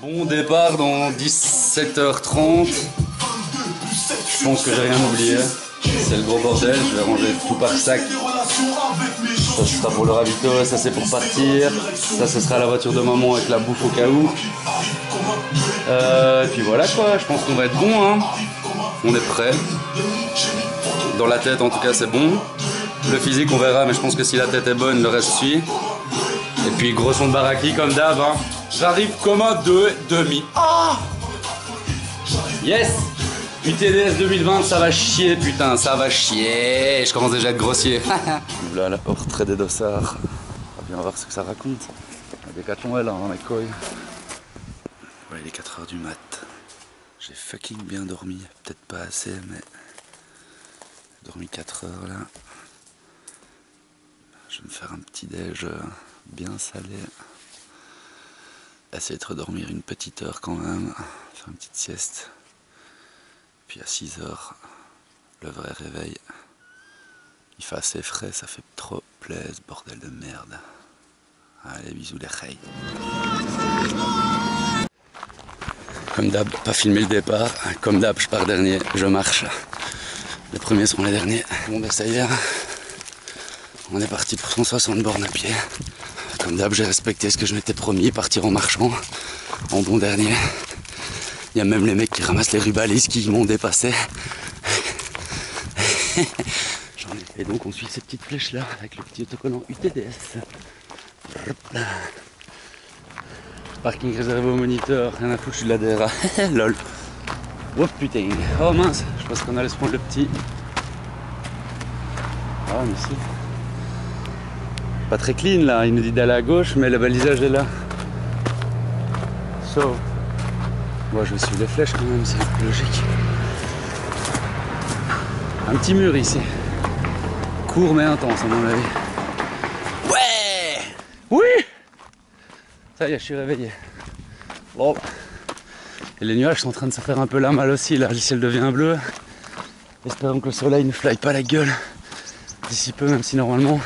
Bon départ dans 17h30. Je pense que j'ai rien oublié. C'est le gros bordel, je vais ranger tout par sac. Ça ce sera pour le ravito, ça c'est pour partir. Ça ce sera la voiture de maman avec la bouffe au cas où. Et puis voilà quoi, je pense qu'on va être bon hein. On est prêt. Dans la tête en tout cas c'est bon. Le physique on verra, mais je pense que si la tête est bonne, le reste suit. Et puis gros son de baraki comme d'hab hein. J'arrive comme un 2,5. Ah yes. UTDS 2020, ça va chier, putain, ça va chier. Je commence déjà à être grossier. Là, la portrait des dossards. On va bien voir ce que ça raconte. Il y a des cachons là, hein, mes couilles. Ouais, il est 4h du mat. J'ai fucking bien dormi. Peut-être pas assez, mais j'ai dormi 4 heures là. Je vais me faire un petit déj bien salé. Essayer de redormir une petite heure quand même. Faire une petite sieste. Puis à 6h, le vrai réveil. Il fait assez frais, ça fait trop plaisir, bordel de merde. Allez, bisous les reilles. Comme d'hab, pas filmer le départ. Comme d'hab, je pars dernier, je marche. Les premiers seront les derniers. Bon ben ça y est, on est parti pour 160 bornes à pied. Comme d'hab, j'ai respecté ce que je m'étais promis, partir en marchant, en bon dernier. Il y a même les mecs qui ramassent les rubalises qui m'ont dépassé. Et donc on suit ces petites flèches là avec le petit autocollant UTDS. Parking réservé au moniteur, rien à foutre, je suis de la DRA. Lol. Oh putain. Oh mince, je pense qu'on allait se prendre le petit. Ah mais si. Pas très clean là, il nous dit d'aller à gauche mais le balisage est là. So. Bon, je vais suivre les flèches quand même, c'est un peu logique. Un petit mur ici. Court mais intense à mon avis. Ouais. Oui. Ça y est, je suis réveillé. Bon. Et les nuages sont en train de se faire un peu la malle aussi, là, le ciel devient bleu. Espérons que le soleil ne fly pas la gueule d'ici peu, même si normalement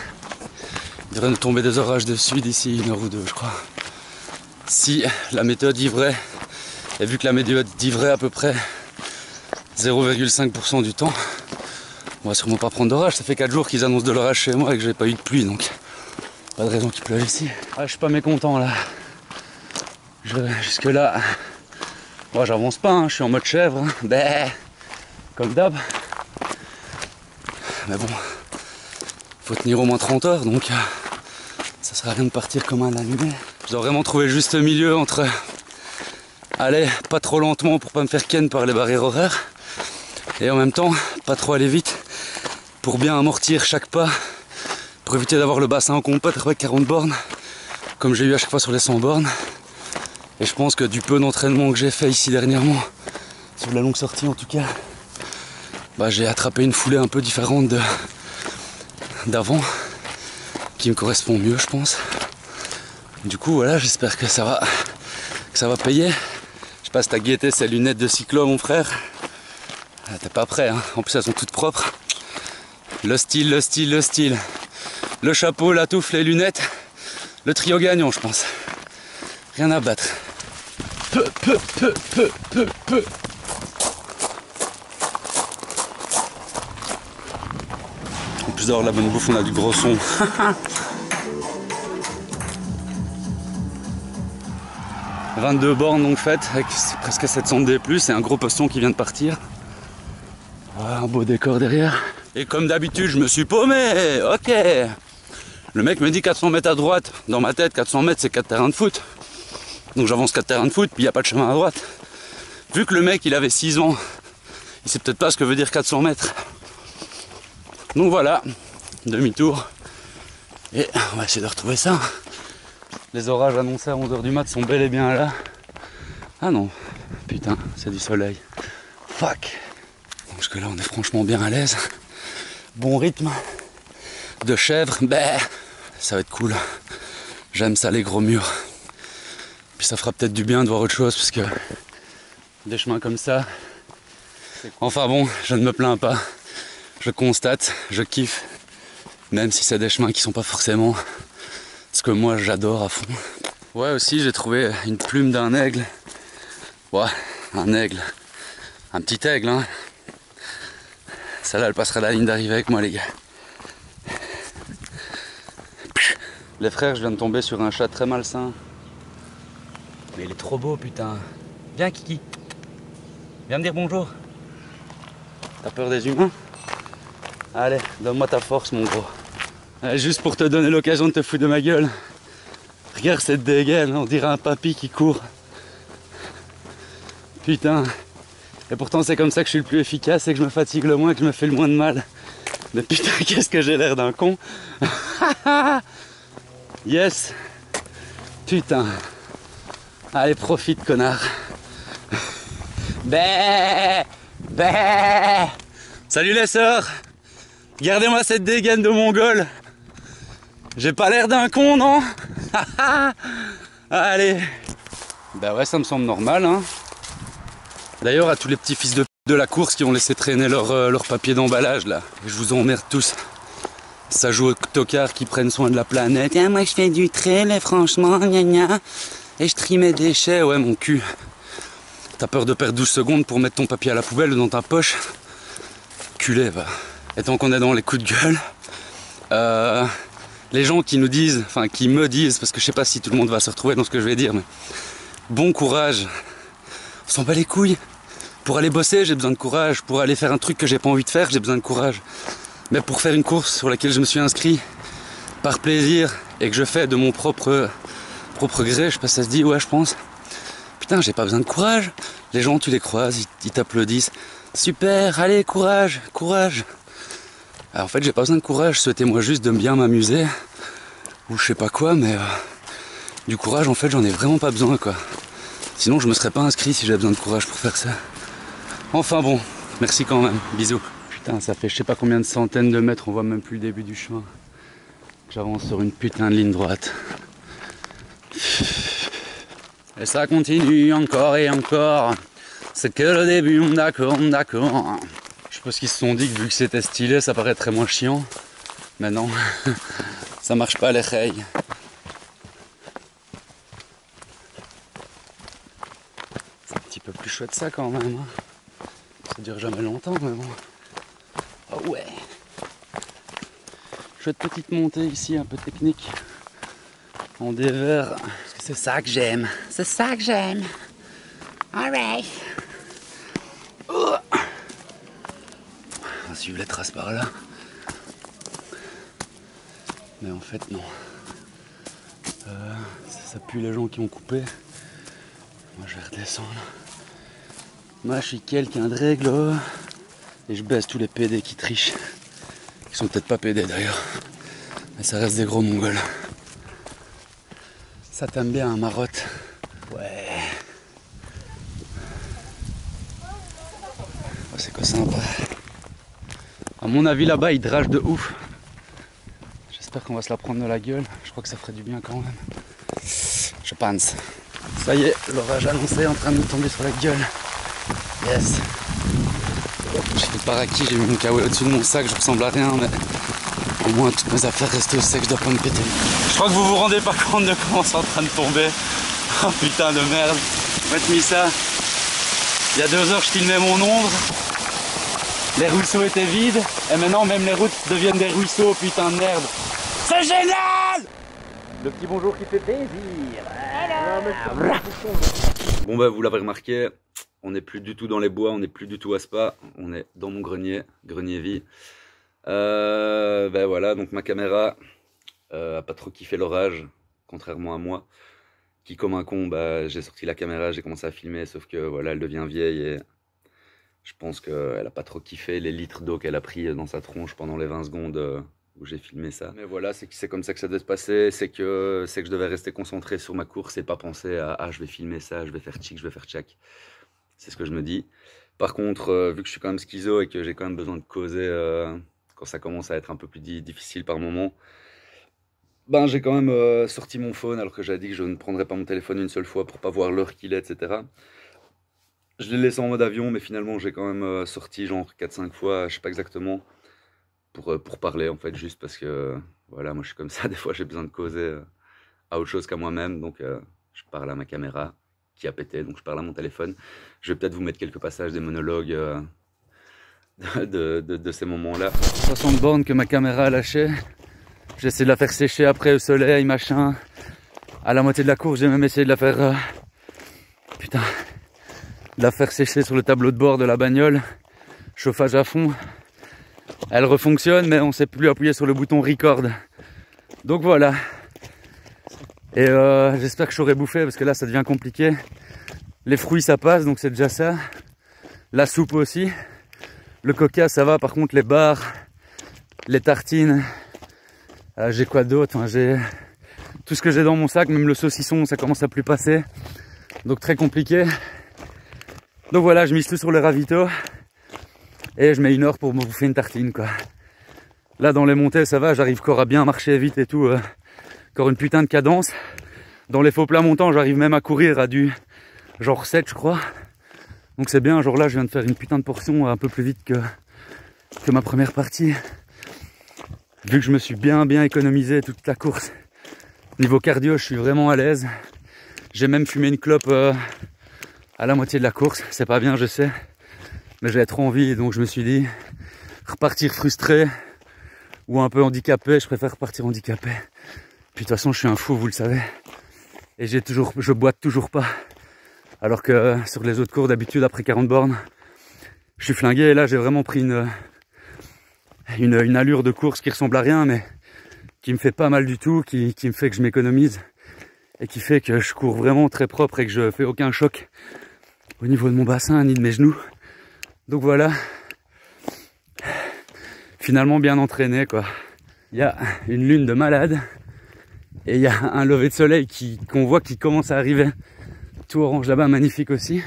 il devrait nous tomber des orages dessus d'ici 1 heure ou 2, je crois. Si la méthode dit vrai. Et vu que la météo dit vrai à peu près 0,5% du temps, on va sûrement pas prendre d'orage. Ça fait 4 jours qu'ils annoncent de l'orage chez moi et que j'ai pas eu de pluie, donc pas de raison qu'il pleuve ici. Ah, je suis pas mécontent là. Jusque là, moi j'avance pas, hein, je suis en mode chèvre, hein. Bah, comme d'hab. Mais bon, faut tenir au moins 30 heures, donc ça sert à rien de partir comme un allumé. Je dois vraiment trouver le juste milieu entre aller pas trop lentement pour pas me faire ken par les barrières horaires et en même temps pas trop aller vite pour bien amortir chaque pas, pour éviter d'avoir le bassin en compète avec 40 bornes comme j'ai eu à chaque fois sur les 100 bornes. Et je pense que du peu d'entraînement que j'ai fait ici dernièrement, sur la longue sortie en tout cas, bah, j'ai attrapé une foulée un peu différente d'avant qui me correspond mieux je pense. Du coup voilà, j'espère que ça va payer. Je sais pas si t'as guetté ces lunettes de cyclo mon frère. Ah, t'es pas prêt hein, en plus elles sont toutes propres. Le style, le style, le style. Le chapeau, la touffe, les lunettes. Le trio gagnant je pense. Rien à battre. Peu. En plus d'avoir la bonne bouffe, on a du gros son. 22 bornes donc faites avec presque 700 D+, et un gros poston qui vient de partir. Voilà, un beau décor derrière. Et comme d'habitude, je me suis paumé. Ok. Le mec me dit 400 mètres à droite. Dans ma tête, 400 mètres, c'est 4 terrains de foot. Donc j'avance 4 terrains de foot, puis il n'y a pas de chemin à droite. Vu que le mec, il avait 6 ans, il sait peut-être pas ce que veut dire 400 mètres. Donc voilà, demi-tour. Et on va essayer de retrouver ça. Les orages annoncés à 11h du mat sont bel et bien là. Ah non, putain, c'est du soleil. Fuck. Donc jusque là, on est franchement bien à l'aise. Bon rythme de chèvre, bah, ça va être cool. J'aime ça, les gros murs. Puis ça fera peut-être du bien de voir autre chose, parce que des chemins comme ça. Enfin bon, je ne me plains pas. Je constate, je kiffe. Même si c'est des chemins qui sont pas forcément ce que moi j'adore à fond. Ouais, aussi j'ai trouvé une plume d'un aigle Ouais, un aigle. Un petit aigle, hein. Celle-là, elle passera la ligne d'arrivée avec moi, les gars. Les frères, je viens de tomber sur un chat très malsain. Mais il est trop beau, putain. Viens, Kiki. Viens me dire bonjour. T'as peur des humains? Allez, donne-moi ta force, mon gros. Allez, juste pour te donner l'occasion de te foutre de ma gueule. Regarde cette dégaine, on dirait un papy qui court. Putain. Et pourtant, c'est comme ça que je suis le plus efficace et que je me fatigue le moins et que je me fais le moins de mal. Mais putain, qu'est-ce que j'ai l'air d'un con. Yes. Putain. Allez, profite, connard. Bé. Bé. Salut les sœurs. Regardez-moi cette dégaine de mongol. J'ai pas l'air d'un con, non? Allez. Bah ouais, ça me semble normal, hein. D'ailleurs, à tous les petits fils de la course qui ont laissé traîner leur papier d'emballage, là. Je vous emmerde tous. Ça joue aux tocards qui prennent soin de la planète. Ah, moi, je fais du trail, et franchement, gna gna. Et je trie mes déchets. Ouais, mon cul. T'as peur de perdre 12 secondes pour mettre ton papier à la poubelle ou dans ta poche? Culé, va. Et tant qu'on est dans les coups de gueule, les gens qui nous disent, enfin qui me disent, parce que je sais pas si tout le monde va se retrouver dans ce que je vais dire, mais bon courage. On s'en bat les couilles. Pour aller bosser, j'ai besoin de courage. Pour aller faire un truc que j'ai pas envie de faire, j'ai besoin de courage. Mais pour faire une course sur laquelle je me suis inscrit par plaisir et que je fais de mon propre gré, je sais pas si ça se dit, ouais je pense. Putain, j'ai pas besoin de courage. Les gens, tu les croises, ils t'applaudissent. Super, allez, courage, courage. Alors, en fait, j'ai pas besoin de courage, souhaitez-moi juste de bien m'amuser. Ou je sais pas quoi, mais du courage, en fait, j'en ai vraiment pas besoin, quoi. Sinon, je me serais pas inscrit si j'avais besoin de courage pour faire ça. Enfin bon, merci quand même, bisous. Putain, ça fait je sais pas combien de centaines de mètres, on voit même plus le début du chemin. J'avance sur une putain de ligne droite. Et ça continue encore et encore. C'est que le début, d'accord, d'accord. Je pense qu'ils se sont dit que vu que c'était stylé, ça paraîtrait moins chiant. Mais non, ça marche pas les rails. C'est un petit peu plus chouette ça quand même. Hein. Ça dure jamais longtemps, mais bon. Oh ouais. Chouette petite montée ici, un peu technique. En dévers. Parce que c'est ça que j'aime. C'est ça que j'aime. Alright. Oh. On va suivre les traces par là. Mais en fait non. Ça pue les gens qui ont coupé. Moi je vais redescendre. Moi je suis quelqu'un de règle. Et je baisse tous les PD qui trichent. Qui sont peut-être pas PD d'ailleurs. Mais ça reste des gros mongols. Ça t'aime bien un marotte. Ouais. Oh, c'est quoi sympa. À mon avis là-bas il drage de ouf. J'espère qu'on va se la prendre de la gueule. Je crois que ça ferait du bien quand même. Je pense. Ça y est, l'orage annoncé est en train de nous tomber sur la gueule. Yes. J'ai fait paraki, j'ai mis mon kawaii au-dessus de mon sac, je ressemble à rien, mais au moins toutes mes affaires restent au sec, je dois pas me péter. Je crois que vous vous rendez pas compte de comment c'est en train de tomber. Oh putain de merde. Faites mis ça. Il y a 2 heures je filmais mon ombre. Les ruisseaux étaient vides. Et maintenant même les routes deviennent des ruisseaux, putain de merde. C'est génial! Le petit bonjour qui fait plaisir. Bon bah vous l'avez remarqué, on n'est plus du tout dans les bois, on n'est plus du tout à Spa, on est dans mon grenier, grenier vie. Ben voilà, donc ma caméra a pas trop kiffé l'orage, contrairement à moi, qui comme un con, bah, j'ai sorti la caméra, j'ai commencé à filmer, sauf que voilà, elle devient vieille et je pense qu'elle a pas trop kiffé les litres d'eau qu'elle a pris dans sa tronche pendant les 20 secondes où j'ai filmé ça. Mais voilà, c'est comme ça que ça devait se passer, c'est que je devais rester concentré sur ma course et pas penser à ah je vais filmer ça, je vais faire tchic, je vais faire tchac. C'est ce que je me dis. Par contre, vu que je suis quand même schizo et que j'ai quand même besoin de causer quand ça commence à être un peu plus difficile par moment, ben j'ai quand même sorti mon phone alors que j'avais dit que je ne prendrais pas mon téléphone une seule fois pour pas voir l'heure qu'il est, etc. Je l'ai laissé en mode avion, mais finalement j'ai quand même sorti genre 4-5 fois, je sais pas exactement, pour parler en fait, juste parce que voilà, moi je suis comme ça, des fois j'ai besoin de causer à autre chose qu'à moi-même, donc je parle à ma caméra qui a pété, donc je parle à mon téléphone. Je vais peut-être vous mettre quelques passages des monologues de ces moments-là. 60 bornes que ma caméra a lâché. J'ai essayé de la faire sécher après au soleil, machin. À la moitié de la course, j'ai même essayé de la faire... putain, de la faire sécher sur le tableau de bord de la bagnole. Chauffage à fond. Elle refonctionne, mais on ne sait plus appuyer sur le bouton record. Donc voilà. Et j'espère que je saurai bouffer parce que là ça devient compliqué. Les fruits ça passe, donc c'est déjà ça. La soupe aussi. Le coca ça va, par contre les bars, les tartines, j'ai quoi d'autre, enfin, j'ai tout ce que j'ai dans mon sac, même le saucisson ça commence à plus passer. Donc très compliqué. Donc voilà, je mise tout sur le ravito. Et je mets 1 heure pour me bouffer une tartine quoi. Là dans les montées ça va, j'arrive encore à bien marcher vite et tout. Encore une putain de cadence. Dans les faux plats montants, j'arrive même à courir à du genre 7 je crois. Donc c'est bien, genre là je viens de faire une putain de portion un peu plus vite que ma première partie. Vu que je me suis bien économisé toute la course. Niveau cardio, je suis vraiment à l'aise. J'ai même fumé une clope à la moitié de la course. C'est pas bien, je sais. Mais j'avais trop envie, donc je me suis dit, repartir frustré ou un peu handicapé, je préfère repartir handicapé. Puis de toute façon, je suis un fou, vous le savez. Et je boite toujours pas. Alors que sur les autres cours, d'habitude, après 40 bornes, je suis flingué. Et là, j'ai vraiment pris une allure de course qui ressemble à rien, mais qui me fait pas mal du tout, qui me fait que je m'économise. Et qui fait que je cours vraiment très propre et que je fais aucun choc au niveau de mon bassin, ni de mes genoux. Donc voilà. Finalement, bien entraîné, quoi. Il y a une lune de malade. Et il y a un lever de soleil qu'on voit qui commence à arriver. Tout orange là-bas, magnifique aussi.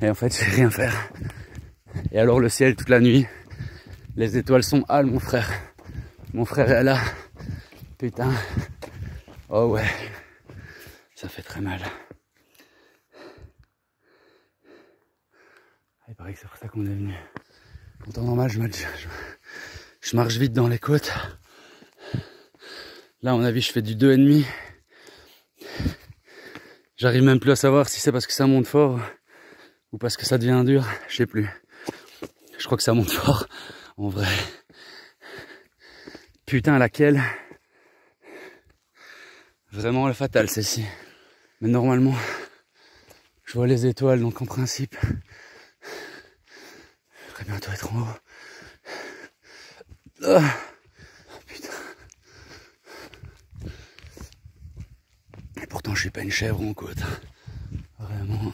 Et en fait, je sais rien faire. Et alors le ciel toute la nuit. Les étoiles sont hâles, mon frère. Mon frère est là. Putain. Oh ouais. Ça fait très mal. Il paraît que c'est pour ça qu'on est venu. En temps normal, je marche vite dans les côtes. Là, à mon avis, je fais du 2,5. J'arrive même plus à savoir si c'est parce que ça monte fort ou parce que ça devient dur. Je sais plus. Je crois que ça monte fort, en vrai. Putain, laquelle? Vraiment la fatale, celle-ci. Mais normalement, je vois les étoiles, donc en principe, je devrais bientôt être en haut. Ah, putain. Et pourtant, je suis pas une chèvre en côte. Vraiment.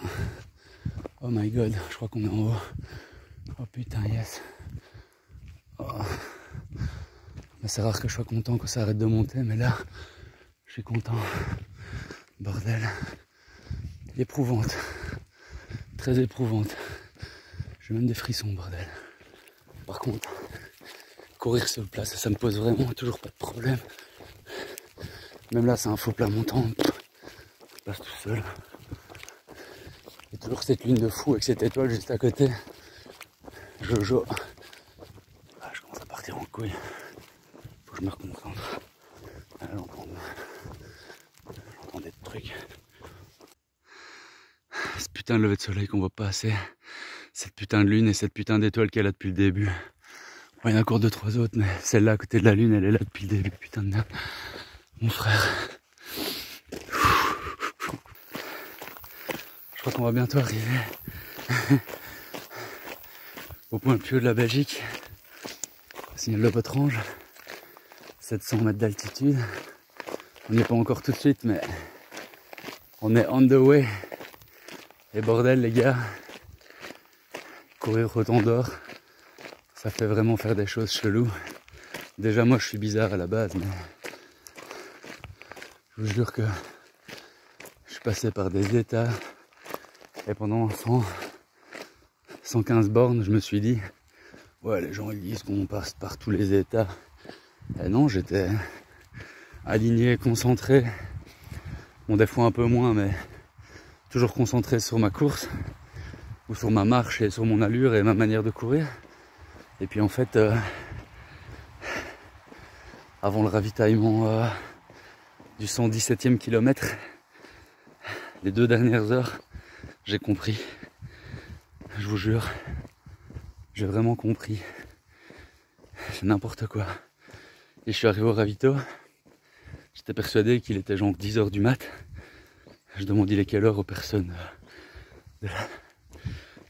Oh my god, je crois qu'on est en haut. Oh putain, yes. Oh. C'est rare que je sois content que ça arrête de monter, mais là, je suis content. Bordel. Éprouvante. Très éprouvante. J'ai même des frissons, bordel. Par contre, courir sur place, ça me pose vraiment toujours pas de problème. Même là, c'est un faux plat montant. Je passe tout seul. Il y a toujours cette lune de fou avec cette étoile juste à côté. Jojo. Ah, je commence à partir en couille. Faut que je me reconcentre. Ah, j'entends des trucs. Ce putain de lever de soleil qu'on voit pas assez. Cette putain de lune et cette putain d'étoile qu'elle a depuis le début. Bon, il y en a encore 2-3 autres, mais celle-là à côté de la lune, elle est là depuis le début. Putain de merde. Mon frère. Je crois qu'on va bientôt arriver au point le plus haut de la Belgique. Signal de Potrange. 700 mètres d'altitude. On n'y est pas encore tout de suite, mais on est on the way. Et bordel les gars, courir autant d'or, ça fait vraiment faire des choses cheloues. Déjà moi je suis bizarre à la base, mais je vous jure que je suis passé par des états et pendant 115 bornes je me suis dit ouais les gens ils disent qu'on passe par tous les états. Et non, j'étais aligné, concentré, bon des fois un peu moins mais toujours concentré sur ma course ou sur ma marche et sur mon allure et ma manière de courir. Et puis en fait avant le ravitaillement du 117e kilomètre, Les 2 dernières heures, j'ai compris. Je vous jure, j'ai vraiment compris. C'est n'importe quoi. Et je suis arrivé au ravito. J'étais persuadé qu'il était genre 10 h du mat. Je demande il est quelle heure aux personnes de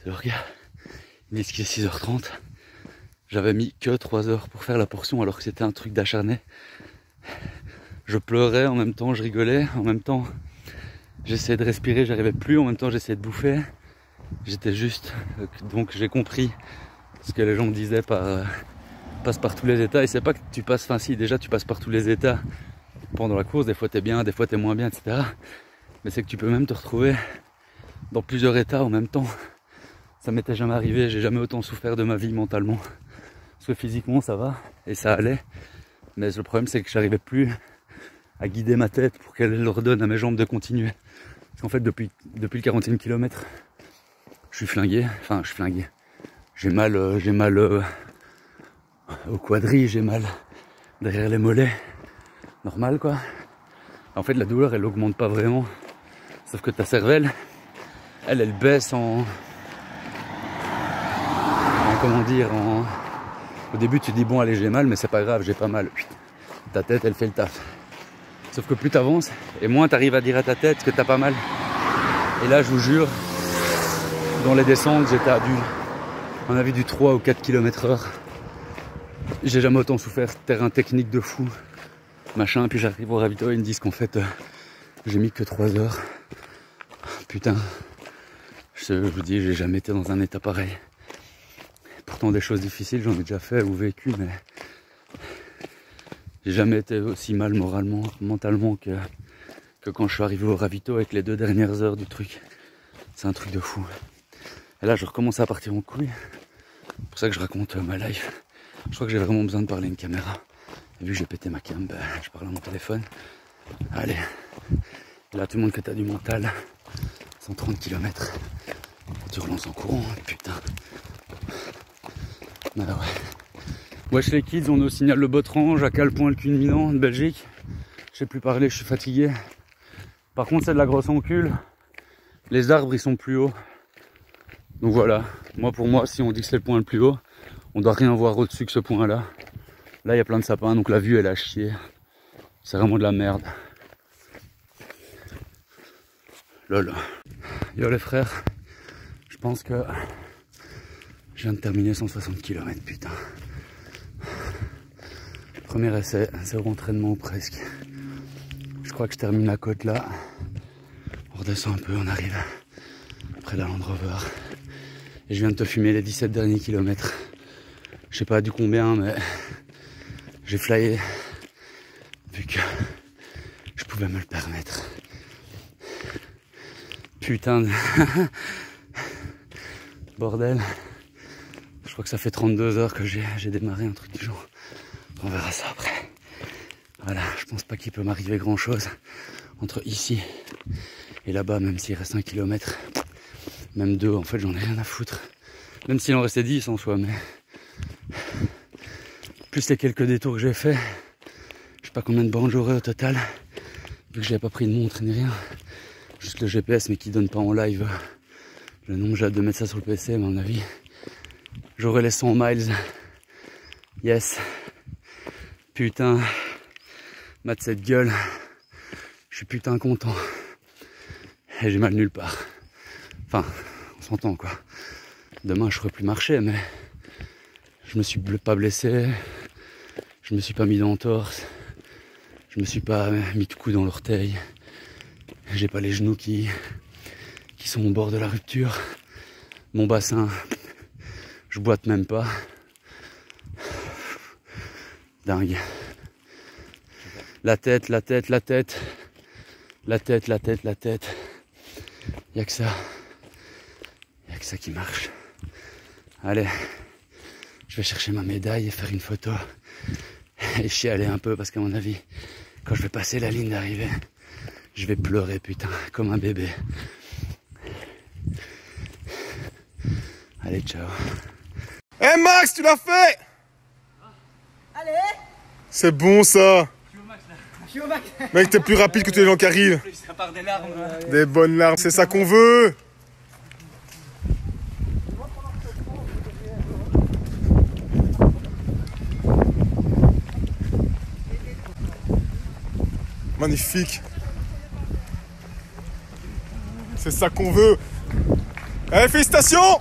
leur gars. Ils disent qu'il est 6 h 30. J'avais mis que 3 heures pour faire la portion alors que c'était un truc d'acharné. Je pleurais en même temps, je rigolais, en même temps j'essayais de respirer, j'arrivais plus, en même temps j'essayais de bouffer. J'étais juste, donc j'ai compris ce que les gens me disaient passe par tous les états. Et c'est pas que tu passes, enfin si déjà tu passes par tous les états pendant la course, des fois t'es bien, des fois t'es moins bien, etc. Mais c'est que tu peux même te retrouver dans plusieurs états en même temps. Ça m'était jamais arrivé, j'ai jamais autant souffert de ma vie mentalement. Parce que physiquement ça va, et ça allait. Mais le problème c'est que j'arrivais plus à guider ma tête pour qu'elle ordonne à mes jambes de continuer. Parce qu'en fait depuis le 40e kilomètre, je suis flingué, enfin je suis flingué. J'ai mal au quadri, j'ai mal derrière les mollets. Normal quoi. En fait la douleur elle augmente pas vraiment. Sauf que ta cervelle, elle baisse comment dire, au début tu te dis bon allez j'ai mal mais c'est pas grave, j'ai pas mal. Ta tête elle fait le taf. Sauf que plus tu avances et moins tu arrives à dire à ta tête que t'as pas mal. Et là je vous jure, dans les descentes j'étais à on avait du 3 ou 4 km/h. J'ai jamais autant souffert, terrain technique de fou. Machin, puis j'arrive au ravito et ils me disent qu'en fait j'ai mis que 3 heures. Putain, je vous dis j'ai jamais été dans un état pareil. Pourtant des choses difficiles j'en ai déjà fait ou vécu, mais j'ai jamais été aussi mal moralement, mentalement que quand je suis arrivé au ravito avec les 2 dernières heures du truc. C'est un truc de fou. Et là je recommence à partir en couille. C'est pour ça que je raconte ma life. Je crois que j'ai vraiment besoin de parler à une caméra. Et vu que j'ai pété ma cam, ben, je parle à mon téléphone. Allez. Et là tout le monde que t'as du mental. 130 km. Tu relances en courant, putain. Ah ouais. Wesh les kids, on est au signal Le Botrange, à Calpoint le culminant de Belgique. Je sais plus parler, je suis fatigué. Par contre c'est de la grosse encule. Les arbres ils sont plus hauts. Donc voilà, pour moi si on dit que c'est le point le plus haut, on doit rien voir au-dessus que ce point là. Là il y a plein de sapins donc la vue elle a chier. C'est vraiment de la merde. Lol. Yo les frères, je pense que je viens de terminer 160 km putain. Premier essai, 0 entraînement ou presque. Je crois que je termine la côte là. On redescend un peu, on arrive près de la Land Rover. Et je viens de te fumer les 17 derniers kilomètres. Je sais pas du combien, mais j'ai flyé vu que je pouvais me le permettre. Putain de... bordel. Je crois que ça fait 32 heures que j'ai démarré un truc du genre. On verra ça après. Voilà, je pense pas qu'il peut m'arriver grand chose entre ici et là-bas, même s'il reste 1 kilomètre. Même 2, en fait j'en ai rien à foutre. Même s'il en restait 10 en soi, mais... Plus les quelques détours que j'ai fait, je sais pas combien de bornes j'aurai au total. Vu que j'avais pas pris de montre ni rien. Juste le GPS mais qui donne pas en live le nombre. J'ai hâte de mettre ça sur le PC, mais à mon avis j'aurai les 100 miles. Yes. Putain. Mat cette gueule. Je suis putain content. Et j'ai mal nulle part. Enfin, on s'entend quoi. Demain je ferai plus marcher, mais je me suis pas blessé. Je me suis pas mis d'entorse. Je me suis pas mis de coup dans l'orteil. J'ai pas les genoux qui sont au bord de la rupture. Mon bassin, je boite même pas. Dingue. La tête. Y'a que ça. Y'a que ça qui marche. Allez. Je vais chercher ma médaille et faire une photo. Et chialer un peu parce qu'à mon avis, quand je vais passer la ligne d'arrivée, je vais pleurer putain, comme un bébé. Allez, ciao. Hey Max, tu l'as fait! Allez! C'est bon ça! Je suis au max là. Mec, t'es plus rapide que tous les gens qui arrivent. Ça part des larmes. Des bonnes larmes, c'est ça qu'on veut. Magnifique. C'est ça qu'on veut. Allez, félicitations!